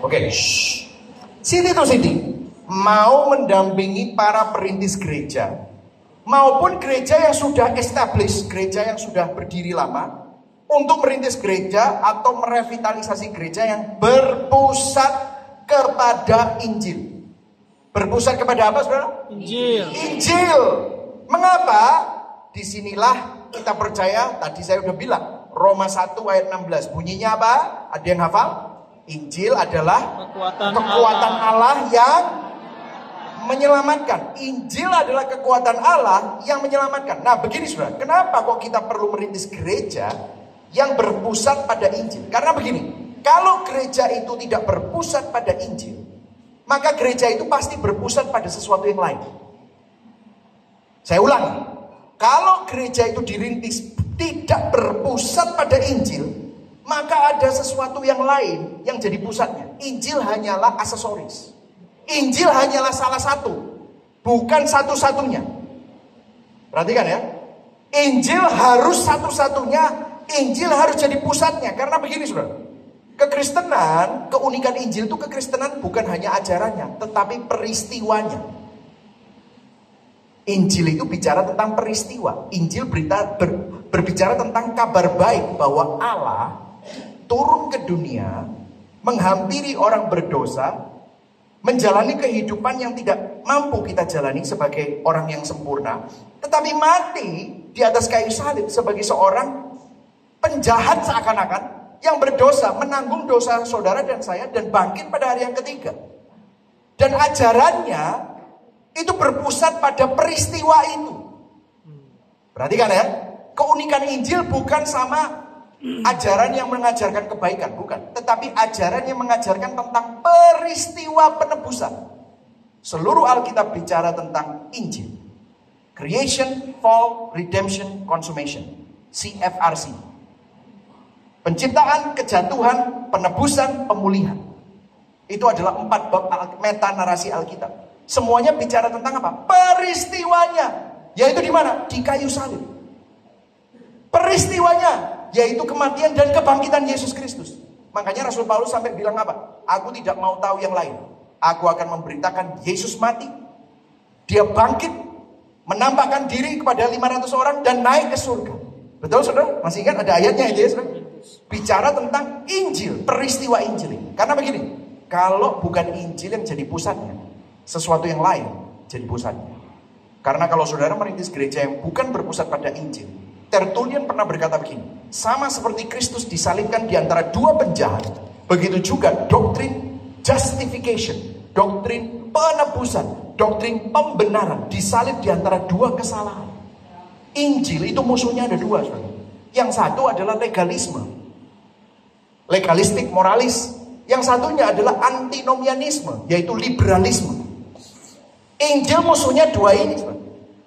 Oke, Siti to Siti mau mendampingi para perintis gereja maupun gereja yang sudah established, gereja yang sudah berdiri lama, untuk merintis gereja atau merevitalisasi gereja yang berpusat kepada Injil. Berpusat kepada apa, saudara? Injil. Injil. Mengapa? Disinilah kita percaya, tadi saya udah bilang, Roma 1 ayat 16. Bunyinya apa? Ada yang hafal? Injil adalah kekuatan Allah yang menyelamatkan. Injil adalah kekuatan Allah yang menyelamatkan. Nah begini saudara, kenapa kok kita perlu merintis gereja yang berpusat pada Injil? Karena begini, kalau gereja itu tidak berpusat pada Injil, maka gereja itu pasti berpusat pada sesuatu yang lain. Saya ulangi, kalau gereja itu dirintis tidak berpusat pada Injil, maka ada sesuatu yang lain yang jadi pusatnya. Injil hanyalah aksesoris. Injil hanyalah salah satu, bukan satu-satunya. Perhatikan ya, Injil harus satu-satunya, Injil harus jadi pusatnya. Karena begini saudara, kekristenan, keunikan Injil itu kekristenan bukan hanya ajarannya, tetapi peristiwanya. Injil itu bicara tentang peristiwa. Injil berbicara tentang kabar baik bahwa Allah turun ke dunia, menghampiri orang berdosa, menjalani kehidupan yang tidak mampu kita jalani sebagai orang yang sempurna, tetapi mati di atas kayu salib sebagai seorang penjahat seakan-akan yang berdosa, menanggung dosa saudara dan saya, dan bangkit pada hari yang ketiga. Dan ajarannya itu berpusat pada peristiwa itu. Perhatikan ya, keunikan Injil bukan sama ajaran yang mengajarkan kebaikan, bukan. Tetapi ajaran yang mengajarkan tentang peristiwa penebusan. Seluruh Alkitab bicara tentang Injil. Creation, Fall, Redemption, Consummation. CFRC. Penciptaan, kejatuhan, penebusan, pemulihan. Itu adalah 4 bab meta narasi Alkitab. Semuanya bicara tentang apa? Peristiwanya. Yaitu di mana? Di kayu salib. Peristiwanya, yaitu kematian dan kebangkitan Yesus Kristus. Makanya Rasul Paulus sampai bilang apa? Aku tidak mau tahu yang lain. Aku akan memberitakan Yesus mati, dia bangkit, menampakkan diri kepada 500 orang dan naik ke surga. Betul saudara? Masih ingat ada ayatnya itu ya saudara? Bicara tentang Injil, peristiwa Injil ini. Karena begini, kalau bukan Injil yang jadi pusatnya, sesuatu yang lain jadi pusatnya. Karena kalau saudara merintis gereja yang bukan berpusat pada Injil, Tertullian pernah berkata begini, sama seperti Kristus disalibkan di antara 2 penjahat, begitu juga doktrin justification, doktrin penebusan, doktrin pembenaran disalib di antara 2 kesalahan. Injil itu musuhnya ada 2 saudara. Yang satu adalah legalisme, legalistik moralis. Yang satunya adalah antinomianisme, yaitu liberalisme. Injil musuhnya 2 ini.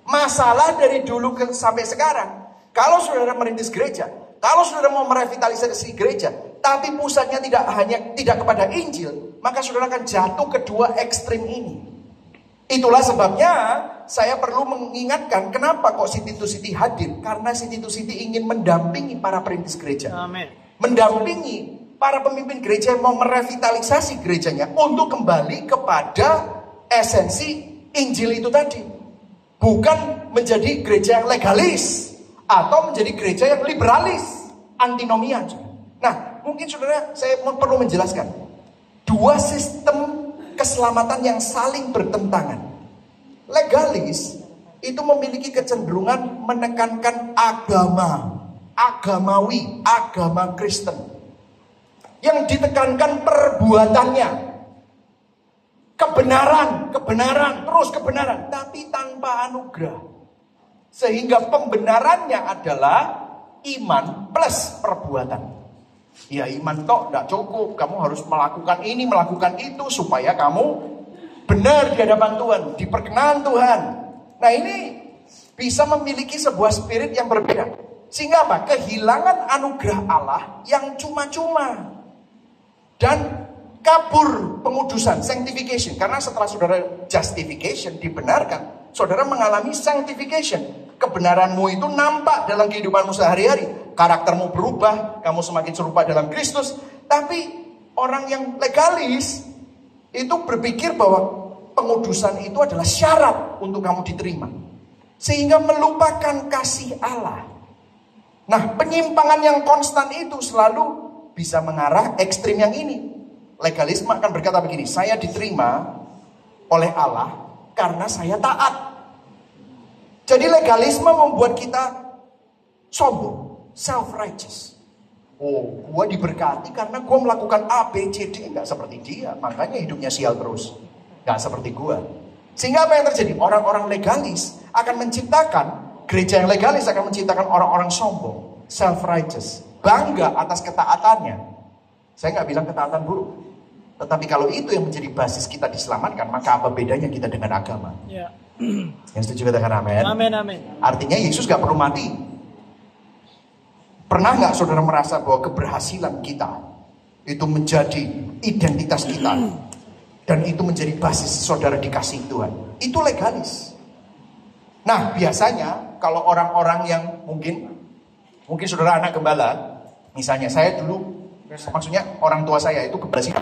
Masalah dari dulu sampai sekarang, kalau saudara merintis gereja, kalau saudara mau merevitalisasi gereja, tapi pusatnya tidak kepada Injil, maka saudara akan jatuh ke 2 ekstrim ini. Itulah sebabnya saya perlu mengingatkan kenapa kok Siti to Siti hadir. Karena Siti to Siti ingin mendampingi para perintis gereja. Amin. Mendampingi para pemimpin gereja yang mau merevitalisasi gerejanya untuk kembali kepada esensi Injil itu tadi. Bukan menjadi gereja yang legalis atau menjadi gereja yang liberalis, antinomian. Nah, mungkin saudara saya perlu menjelaskan 2 sistem keselamatan yang saling bertentangan. Legalis itu memiliki kecenderungan menekankan agama, agamawi, agama Kristen. Yang ditekankan perbuatannya, kebenaran, terus kebenaran, tapi tanpa anugerah. Sehingga pembenarannya adalah iman plus perbuatan. Ya iman tok tidak cukup, kamu harus melakukan ini, melakukan itu supaya kamu benar di hadapan Tuhan, diperkenan Tuhan. Nah ini bisa memiliki sebuah spirit yang berbeda. Sehingga apa? Kehilangan anugerah Allah yang cuma-cuma. Dan kabur pengudusan, sanctification. Karena setelah saudara justification, dibenarkan, saudara mengalami sanctification. Kebenaranmu itu nampak dalam kehidupanmu sehari-hari. Karaktermu berubah, kamu semakin serupa dalam Kristus. Tapi Orang yang legalis itu berpikir bahwa pengudusan itu adalah syarat untuk kamu diterima. Sehingga melupakan kasih Allah. Nah, penyimpangan yang konstan itu selalu bisa mengarah ekstrim yang ini. Legalisme akan berkata begini, saya diterima oleh Allah karena saya taat. Jadi legalisme membuat kita sombong, self-righteous. Oh, gua diberkati karena gua melakukan A, B, C, D. Nggak seperti dia, makanya hidupnya sial terus. Nggak seperti gua. Sehingga apa yang terjadi? Orang-orang legalis akan menciptakan, gereja yang legalis akan menciptakan orang-orang sombong, self-righteous, bangga atas ketaatannya. Saya nggak bilang ketaatan buruk, tetapi kalau itu yang menjadi basis kita diselamatkan, maka apa bedanya kita dengan agama? Ya. Yang setuju katakan amin. Amin, amin. Artinya Yesus nggak perlu mati. Pernah nggak saudara merasa bahwa keberhasilan kita itu menjadi identitas kita? Dan itu menjadi basis saudara dikasih Tuhan. Itu legalis. Nah, biasanya kalau orang-orang yang mungkin saudara anak gembala, misalnya saya dulu, maksudnya orang tua saya itu gembala sih.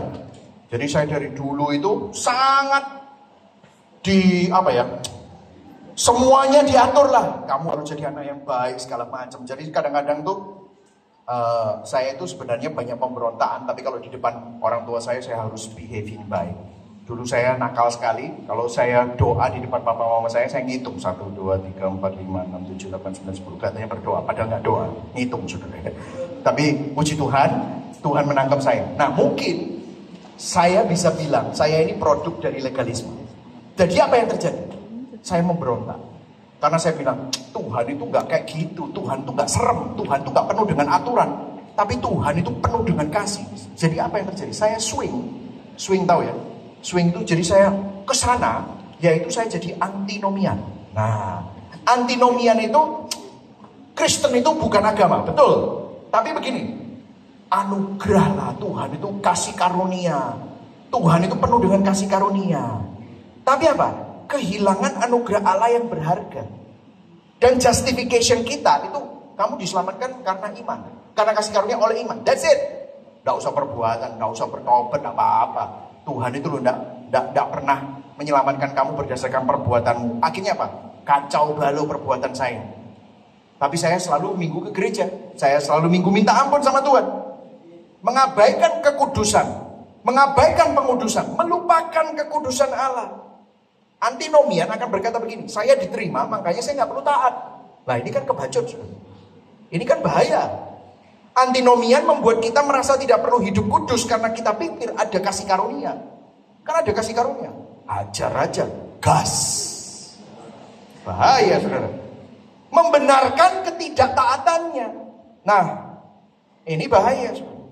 Jadi saya dari dulu itu sangat semuanya diatur lah. Kamu harus jadi anak yang baik segala macam. Jadi kadang-kadang tuh saya itu sebenarnya banyak pemberontakan, tapi kalau di depan orang tua saya harus behaving baik. Dulu saya nakal sekali, kalau saya doa di depan papa mama saya ngitung 1, 2, 3, 4, 5, 6, 7, 8, 9, 10. Katanya berdoa, padahal nggak doa, ngitung saudara. Tapi puji Tuhan, Tuhan menangkap saya. Nah mungkin saya bisa bilang, saya ini produk dari legalisme. Jadi apa yang terjadi? Saya memberontak. Karena saya bilang, Tuhan itu nggak kayak gitu, Tuhan itu nggak serem, Tuhan itu nggak penuh dengan aturan. Tapi Tuhan itu penuh dengan kasih. Jadi apa yang terjadi? Saya swing tahu ya? Swing itu jadi saya ke sana, yaitu saya jadi antinomian. Nah, antinomian itu Kristen itu bukan agama, betul. Tapi begini, anugerah lah Tuhan itu kasih karunia. Tuhan itu penuh dengan kasih karunia. Tapi apa? Kehilangan anugerah Allah yang berharga. Dan justification kita itu kamu diselamatkan karena iman, karena kasih karunia oleh iman. That's it. Nggak usah perbuatan, nggak usah bertobat, apa-apa. Tuhan itu loh enggak pernah menyelamatkan kamu berdasarkan perbuatanmu. Akhirnya apa? Kacau balau perbuatan saya. Tapi saya selalu minggu ke gereja. Saya selalu minggu minta ampun sama Tuhan. Mengabaikan kekudusan. Mengabaikan pengudusan. Melupakan kekudusan Allah. Antinomian akan berkata begini. Saya diterima makanya saya nggak perlu taat. Nah ini kan kebacut. Ini kan bahaya. Antinomian membuat kita merasa tidak perlu hidup kudus karena kita pikir ada kasih karunia. Kan ada kasih karunia. Ajar aja, gas. Bahaya saudara. Membenarkan ketidaktaatannya. Nah, ini bahaya saudara.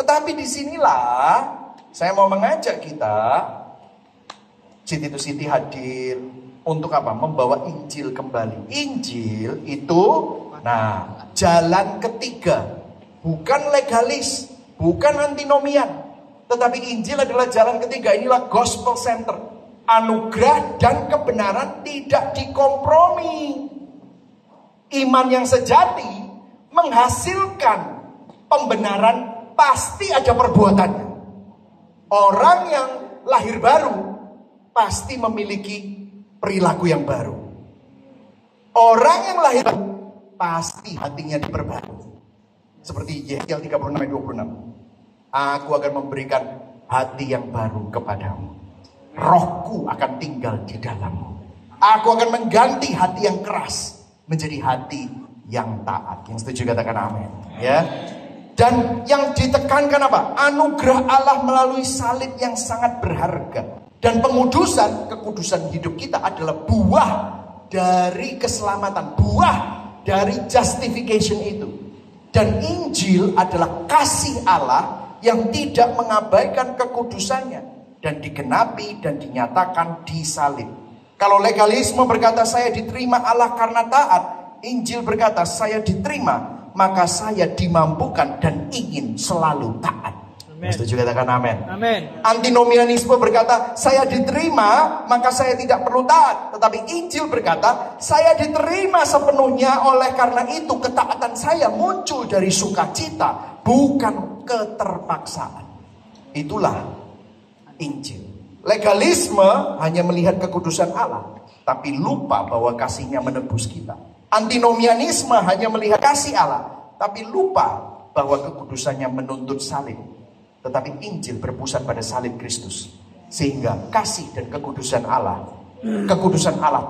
Tetapi disinilah saya mau mengajak kita, City to City hadir untuk apa? Membawa Injil kembali. Injil itu, nah, jalan ketiga. Bukan legalis, bukan antinomian. Tetapi Injil adalah jalan ketiga. Inilah gospel center. Anugerah dan kebenaran tidak dikompromi. Iman yang sejati menghasilkan pembenaran, pasti ada perbuatannya. Orang yang lahir baru pasti memiliki perilaku yang baru. Orang yang lahir baru pasti hatinya diperbarui. Seperti Yeskiel 36 ayat 26. Aku akan memberikan hati yang baru kepadamu. Rohku akan tinggal di dalammu. Aku akan mengganti hati yang keras menjadi hati yang taat. Yang setuju katakan amin. Ya. Dan yang ditekankan apa? Anugerah Allah melalui salib yang sangat berharga. Dan pengudusan, kekudusan hidup kita adalah buah dari keselamatan. Buah dari justification itu. Dan Injil adalah kasih Allah yang tidak mengabaikan kekudusannya. Dan digenapi dan dinyatakan di salib. Kalau legalisme berkata saya diterima Allah karena taat. Injil berkata saya diterima, maka saya dimampukan dan ingin selalu taat. Amen. Setuju katakan amin. Amin. Antinomianisme berkata saya diterima, maka saya tidak perlu taat. Tetapi Injil berkata saya diterima sepenuhnya, oleh karena itu ketaatan saya muncul dari sukacita, bukan keterpaksaan. Itulah Injil. Legalisme hanya melihat kekudusan Allah, tapi lupa bahwa kasih-Nya menebus kita. Antinomianisme hanya melihat kasih Allah, tapi lupa bahwa kekudusannya menuntut salib. Tetapi Injil berpusat pada salib Kristus, sehingga kasih dan kekudusan Allah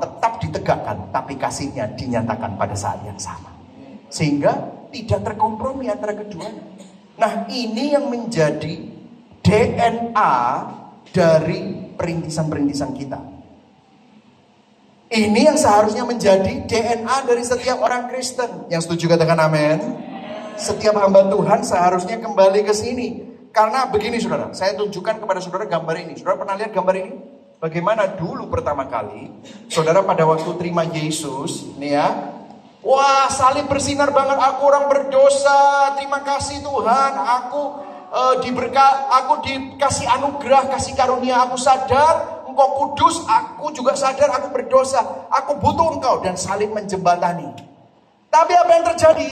tetap ditegakkan, tapi kasih-Nya dinyatakan pada saat yang sama, sehingga tidak terkompromi antara keduanya. Nah, ini yang menjadi DNA dari perintisan-perintisan kita. Ini yang seharusnya menjadi DNA dari setiap orang Kristen. Yang setuju katakan amin. Setiap hamba Tuhan seharusnya kembali ke sini. Karena begini saudara, saya tunjukkan kepada saudara gambar ini. Saudara pernah lihat gambar ini? Bagaimana dulu pertama kali saudara pada waktu terima Yesus, nih ya. Wah, salib bersinar banget, aku orang berdosa. Terima kasih Tuhan, aku dikasih anugerah, kasih karunia. Aku sadar Engkau kudus, aku juga sadar aku berdosa. Aku butuh Engkau, dan salib menjembatani. Tapi apa yang terjadi?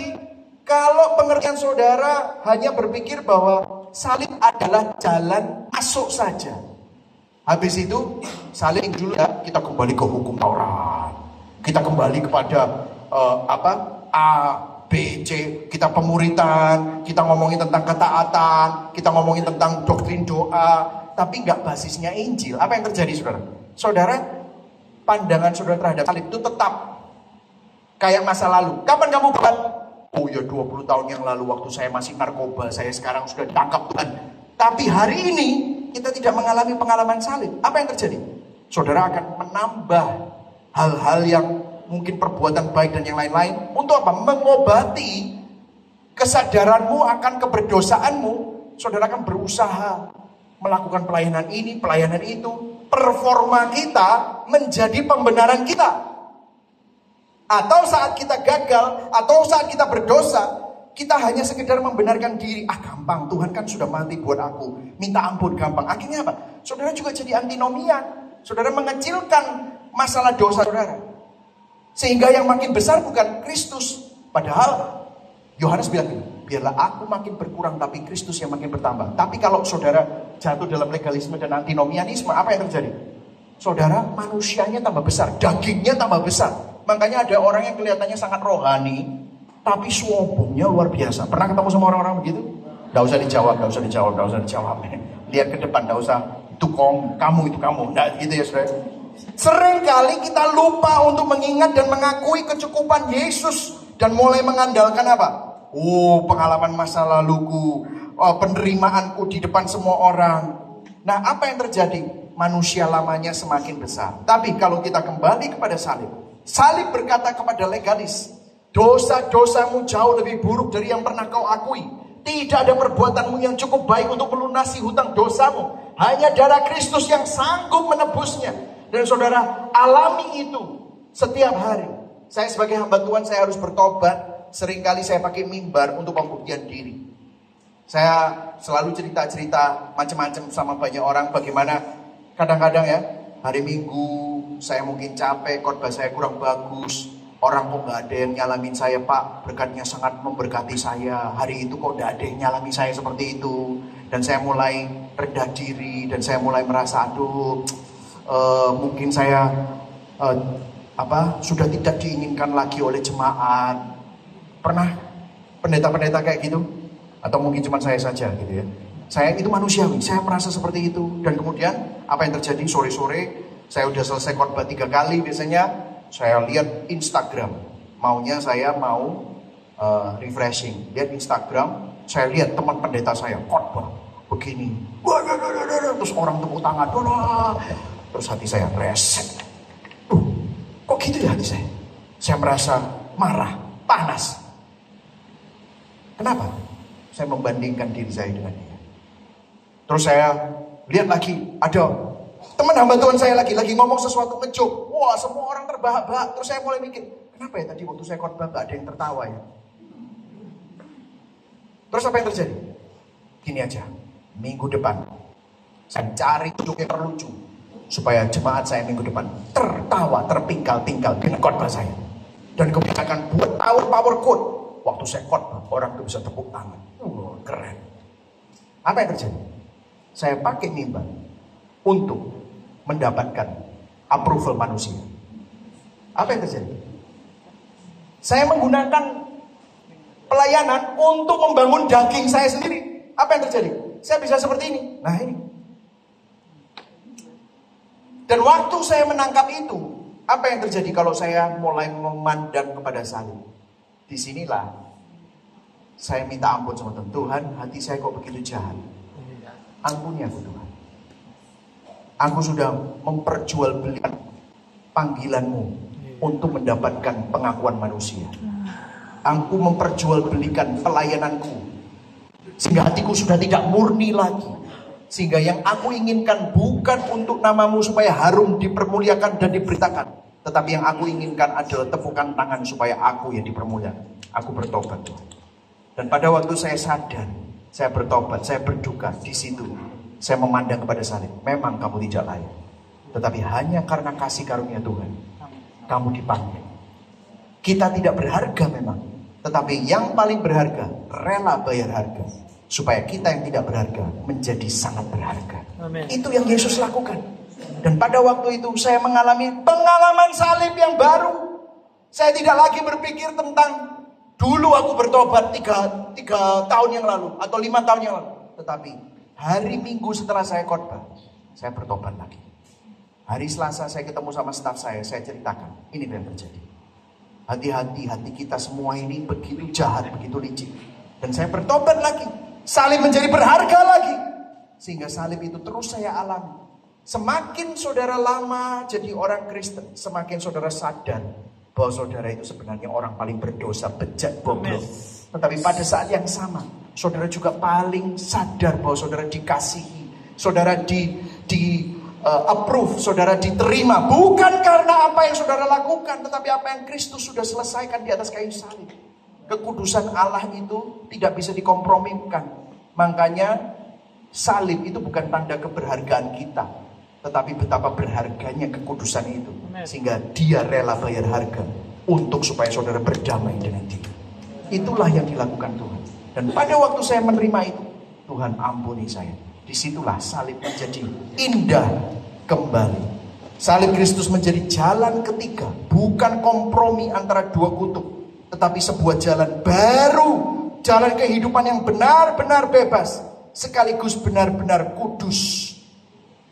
Kalau pengertian saudara hanya berpikir bahwa salib adalah jalan masuk saja. Habis itu salib dulu ya, kita kembali ke hukum Taurat. Kita kembali kepada A, B, C. Kita pemuritan, kita ngomongin tentang ketaatan, kita ngomongin tentang doktrin doa. Tapi nggak basisnya Injil. Apa yang terjadi saudara? Saudara, pandangan saudara terhadap salib itu tetap kayak masa lalu. Kapan kamu buat? Oh ya 20 tahun yang lalu waktu saya masih narkoba, saya sekarang sudah ditangkap Tuhan. Tapi hari ini kita tidak mengalami pengalaman salib. Apa yang terjadi? Saudara akan menambah hal-hal yang mungkin perbuatan baik dan yang lain-lain. Untuk apa? Mengobati kesadaranmu akan keberdosaanmu. Saudara akan berusaha melakukan pelayanan ini, pelayanan itu. Performa kita menjadi pembenaran kita. Atau saat kita gagal, atau saat kita berdosa, kita hanya sekedar membenarkan diri. Ah gampang, Tuhan kan sudah mati buat aku, minta ampun gampang. Akhirnya apa? Saudara juga jadi antinomian. Saudara mengecilkan masalah dosa saudara, sehingga yang makin besar bukan Kristus. Padahal Yohanes bilang gini, biarlah aku makin berkurang tapi Kristus yang makin bertambah. Tapi kalau saudara jatuh dalam legalisme dan antinomianisme, apa yang terjadi? Saudara, manusianya tambah besar, dagingnya tambah besar. Makanya ada orang yang kelihatannya sangat rohani, tapi sombongnya luar biasa. Pernah ketemu sama orang-orang begitu? Gak usah dijawab, gak usah dijawab, gak usah dijawab. Lihat ke depan, gak usah. Itu kamu, itu kamu. Nah gitu ya saudara. Seringkali kita lupa untuk mengingat dan mengakui kecukupan Yesus. Dan mulai mengandalkan apa? Oh, pengalaman masa laluku, penerimaanku di depan semua orang. Nah, apa yang terjadi? Manusia lamanya semakin besar. Tapi kalau kita kembali kepada salib, salib berkata kepada legalis, dosa-dosamu jauh lebih buruk dari yang pernah kau akui. Tidak ada perbuatanmu yang cukup baik untuk melunasi hutang dosamu. Hanya darah Kristus yang sanggup menebusnya. Dan saudara, alami itu setiap hari. Saya sebagai hamba Tuhan, saya harus bertobat. Seringkali saya pakai mimbar untuk pembuktian diri. Saya selalu cerita-cerita macam-macam sama banyak orang. Bagaimana kadang-kadang ya, hari Minggu saya mungkin capek, khotbah saya kurang bagus. Orang kok gak ada yang nyalamin saya, Pak, berkatnya sangat memberkati saya. Hari itu kok gak ada yang nyalami saya seperti itu. Dan saya mulai rendah diri, dan saya mulai merasa, aduh, mungkin saya sudah tidak diinginkan lagi oleh jemaat. Pernah pendeta-pendeta kayak gitu? Atau mungkin cuma saya saja gitu ya. Saya itu manusiawi, saya merasa seperti itu. Dan kemudian apa yang terjadi? Sore-sore saya udah selesai khotbah 3 kali biasanya. Saya lihat Instagram, maunya saya mau refreshing. Lihat Instagram, saya lihat teman pendeta saya khotbah begini. Terus orang tepuk tangan. Terus hati saya reset. Kok gitu ya hati saya? Saya merasa marah, panas. Kenapa? Saya membandingkan diri saya dengan dia. Terus saya lihat lagi, ada teman hamba Tuhan saya lagi ngomong sesuatu ngejok. Wah, semua orang terbahak-bahak. Terus saya mulai mikir, kenapa ya tadi waktu saya khotbah gak ada yang tertawa ya? Terus apa yang terjadi? Gini aja, minggu depan saya cari joke yang terlucu supaya jemaat saya minggu depan tertawa, terpingkal-pingkal dengan khotbah saya. Dan kemudian akan buat power quote. Waktu saya khotbah, orang itu bisa tepuk tangan. Keren. Apa yang terjadi? saya pakai mimbar untuk mendapatkan approval manusia. Apa yang terjadi? Saya menggunakan pelayanan untuk membangun daging saya sendiri. Apa yang terjadi? Saya bisa seperti ini. Nah ini. Dan waktu saya menangkap itu, apa yang terjadi kalau saya mulai memandang kepada salib? Disinilah saya minta ampun sama Tuhan. Tuhan, hati saya kok begitu jahat. Ampuni aku Tuhan. Aku sudah memperjualbelikan panggilanmu untuk mendapatkan pengakuan manusia. Aku memperjualbelikan pelayananku sehingga hatiku sudah tidak murni lagi. Sehingga yang aku inginkan bukan untuk namamu supaya harum dipermuliakan dan diberitakan, tetapi yang aku inginkan adalah tepukan tangan supaya aku yang dipermuliakan. Aku bertobat Tuhan. Dan pada waktu saya sadar, saya bertobat, saya berduka di situ. Saya memandang kepada salib. Memang kamu tidak layak, tetapi hanya karena kasih karunia Tuhan, kamu dipanggil. Kita tidak berharga memang, tetapi yang paling berharga rela bayar harga, supaya kita yang tidak berharga menjadi sangat berharga. Amen. Itu yang Yesus lakukan. Dan pada waktu itu saya mengalami pengalaman salib yang baru. Saya tidak lagi berpikir tentang dulu aku bertobat 3 tahun yang lalu atau 5 tahun yang lalu. Tetapi hari Minggu setelah saya khotbah, saya bertobat lagi. Hari Selasa saya ketemu sama staf saya ceritakan, ini yang terjadi. Hati-hati, hati kita semua ini begitu jahat, begitu licik. Dan saya bertobat lagi. Salib menjadi berharga lagi. Sehingga salib itu terus saya alami. Semakin saudara lama jadi orang Kristen, semakin saudara sadar bahwa saudara itu sebenarnya orang paling berdosa, bejat, bobrok. Tetapi pada saat yang sama, saudara juga paling sadar bahwa saudara dikasihi, saudara approve, saudara diterima. Bukan karena apa yang saudara lakukan, tetapi apa yang Kristus sudah selesaikan di atas kayu salib. Kekudusan Allah itu tidak bisa dikompromikan. Makanya salib itu bukan tanda keberhargaan kita, tetapi betapa berharganya kekudusan itu. Sehingga dia rela bayar harga untuk supaya saudara berdamai dengan dia. Itulah yang dilakukan Tuhan. Dan pada waktu saya menerima itu, Tuhan ampuni saya. Disitulah salib menjadi indah kembali. Salib Kristus menjadi jalan ketiga, bukan kompromi antara dua kutub, tetapi sebuah jalan baru, jalan kehidupan yang benar-benar bebas, sekaligus benar-benar kudus.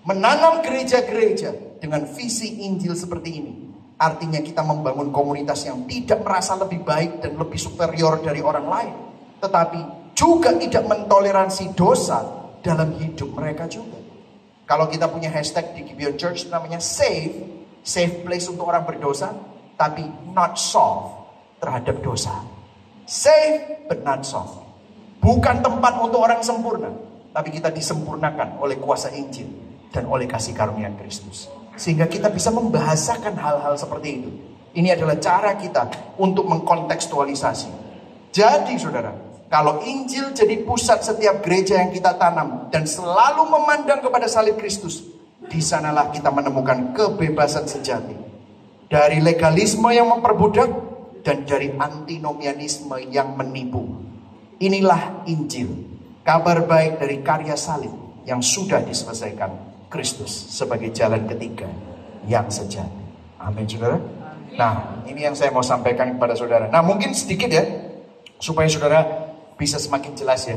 Menanam gereja-gereja dengan visi Injil seperti ini, artinya kita membangun komunitas yang tidak merasa lebih baik dan lebih superior dari orang lain, tetapi juga tidak mentoleransi dosa dalam hidup mereka juga. Kalau kita punya hashtag di Gibeon Church namanya safe place untuk orang berdosa, tapi not soft terhadap dosa. Safe but not soft. Bukan tempat untuk orang sempurna, tapi kita disempurnakan oleh kuasa Injil dan oleh kasih karunia Kristus. Sehingga kita bisa membahasakan hal-hal seperti itu. Ini adalah cara kita untuk mengkontekstualisasi. Jadi saudara, kalau Injil jadi pusat setiap gereja yang kita tanam dan selalu memandang kepada salib Kristus, di sanalah kita menemukan kebebasan sejati dari legalisme yang memperbudak dan dari antinomianisme yang menipu. Inilah Injil, kabar baik dari karya salib yang sudah diselesaikan Kristus sebagai jalan ketiga yang sejati. Amin, saudara. Nah, ini yang saya mau sampaikan kepada saudara. Nah, mungkin sedikit ya, supaya saudara bisa semakin jelas ya.